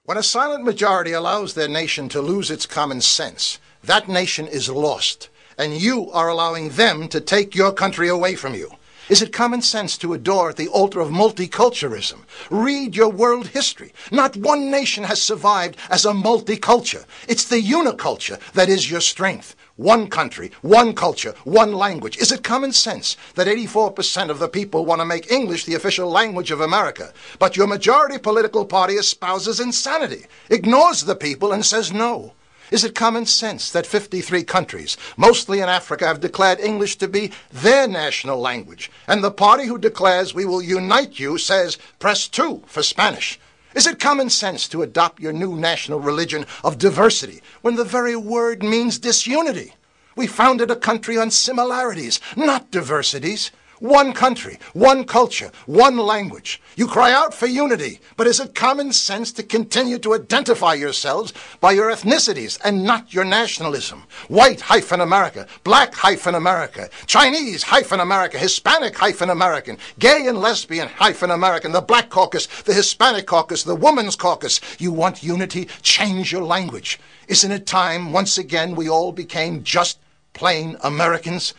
When a silent majority allows their nation to lose its common sense, that nation is lost, and you are allowing them to take your country away from you. Is it common sense to adore at the altar of multiculturalism? Read your world history. Not one nation has survived as a multiculture. It's the uniculture that is your strength. One country, one culture, one language. Is it common sense that 84% of the people want to make English the official language of America, but your majority political party espouses insanity, ignores the people, and says no? Is it common sense that 53 countries, mostly in Africa, have declared English to be their national language, and the party who declares we will unite you says press 2 for Spanish? Is it common sense to adopt your new national religion of diversity when the very word means disunity? We founded a country on similarities, not diversities. One country, one culture, one language. You cry out for unity, but is it common sense to continue to identify yourselves by your ethnicities and not your nationalism? White-America, Black-America, Chinese-America, Hispanic-American, gay and lesbian-American, the Black Caucus, the Hispanic Caucus, the Women's Caucus. You want unity? Change your language. Isn't it time, once again, we all became just plain Americans?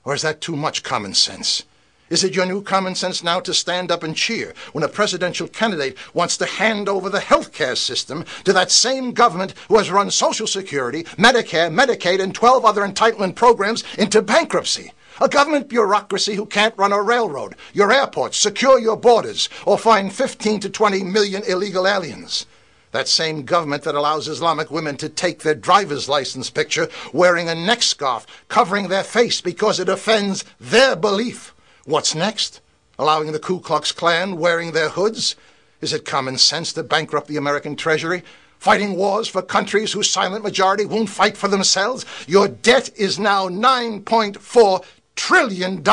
Or is that too much common sense? Is it your new common sense now to stand up and cheer when a presidential candidate wants to hand over the health care system to that same government who has run Social Security, Medicare, Medicaid, and 12 other entitlement programs into bankruptcy? A government bureaucracy who can't run a railroad, your airports, secure your borders, or find 15 to 20 million illegal aliens. That same government that allows Islamic women to take their driver's license picture wearing a neck scarf, covering their face because it offends their belief. What's next? Allowing the Ku Klux Klan wearing their hoods? Is it common sense to bankrupt the American Treasury? Fighting wars for countries whose silent majority won't fight for themselves? Your debt is now $9.4 trillion.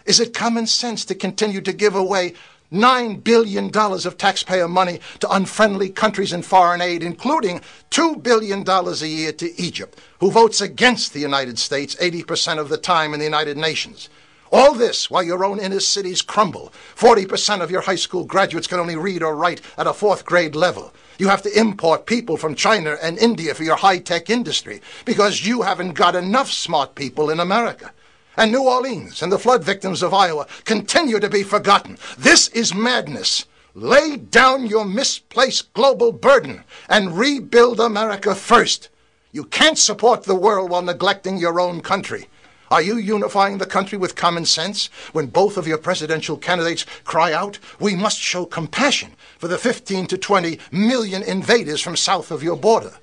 Is it common sense to continue to give away $9 billion of taxpayer money to unfriendly countries in foreign aid, including $2 billion a year to Egypt, who votes against the United States 80% of the time in the United Nations? All this while your own inner cities crumble. 40% of your high school graduates can only read or write at a 4th grade level. You have to import people from China and India for your high-tech industry because you haven't got enough smart people in America. And New Orleans and the flood victims of Iowa continue to be forgotten. This is madness. Lay down your misplaced global burden and rebuild America first. You can't support the world while neglecting your own country. Are you unifying the country with common sense when both of your presidential candidates cry out, we must show compassion for the 15 to 20 million invaders from south of your border?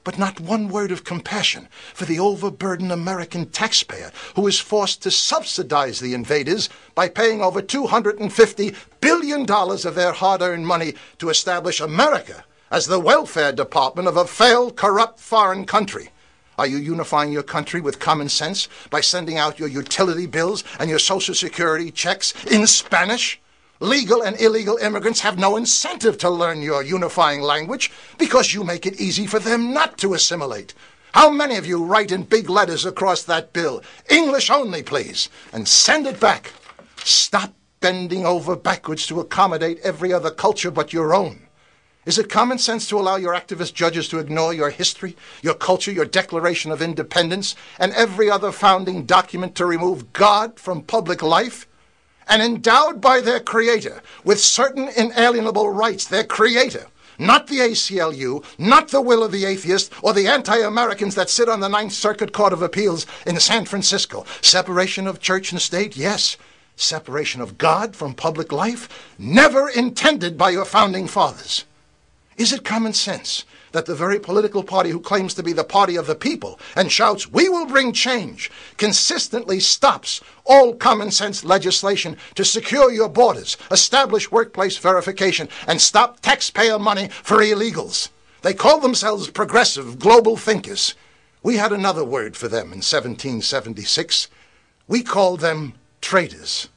But not one word of compassion for the overburdened American taxpayer who is forced to subsidize the invaders by paying over $250 billion of their hard-earned money to establish America as the welfare department of a failed, corrupt foreign country. Are you unifying your country with common sense by sending out your utility bills and your Social Security checks in Spanish? Legal and illegal immigrants have no incentive to learn your unifying language because you make it easy for them not to assimilate. How many of you write in big letters across that bill, English only, please, and send it back? Stop bending over backwards to accommodate every other culture but your own. Is it common sense to allow your activist judges to ignore your history, your culture, your Declaration of Independence, and every other founding document to remove God from public life? And endowed by their creator with certain inalienable rights, their creator, not the ACLU, not the will of the atheist, or the anti-Americans that sit on the Ninth Circuit Court of Appeals in San Francisco. Separation of church and state, yes. Separation of God from public life, never intended by your founding fathers. Is it common sense that the very political party who claims to be the party of the people and shouts, we will bring change, consistently stops all common sense legislation to secure your borders, establish workplace verification, and stop taxpayer money for illegals? They call themselves progressive global thinkers. We had another word for them in 1776. We called them traitors.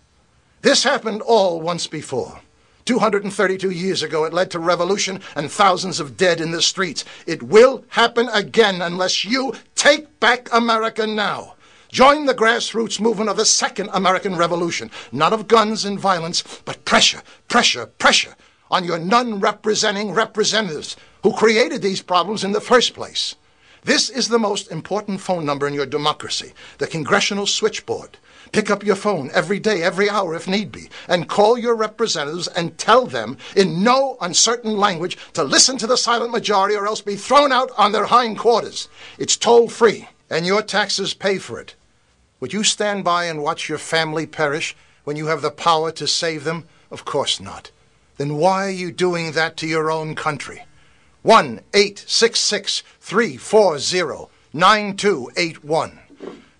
This happened all once before. 232 years ago, it led to revolution and thousands of dead in the streets. It will happen again unless you take back America now. Join the grassroots movement of the Second American Revolution, not of guns and violence, but pressure, pressure, pressure on your none-representing representatives who created these problems in the first place. This is the most important phone number in your democracy, the Congressional Switchboard. Pick up your phone every day, every hour if need be, and call your representatives and tell them in no uncertain language to listen to the silent majority or else be thrown out on their hindquarters. It's toll-free, and your taxes pay for it. Would you stand by and watch your family perish when you have the power to save them? Of course not. Then why are you doing that to your own country? 1-866-340-9281.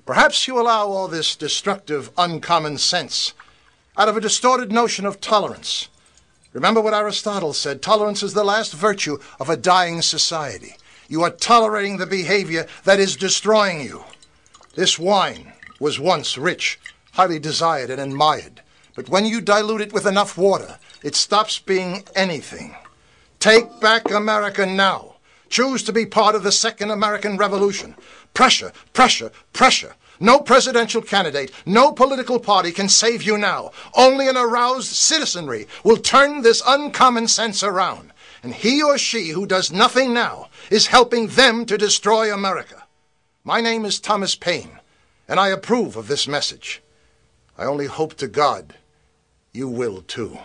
Perhaps you allow all this destructive, uncommon sense out of a distorted notion of tolerance. Remember what Aristotle said, tolerance is the last virtue of a dying society. You are tolerating the behavior that is destroying you. This wine was once rich, highly desired and admired, but when you dilute it with enough water, it stops being anything. Take back America now. Choose to be part of the Second American Revolution. Pressure, pressure, pressure. No presidential candidate, no political party can save you now. Only an aroused citizenry will turn this uncommon sense around. And he or she who does nothing now is helping them to destroy America. My name is Thomas Paine, and I approve of this message. I only hope to God you will too.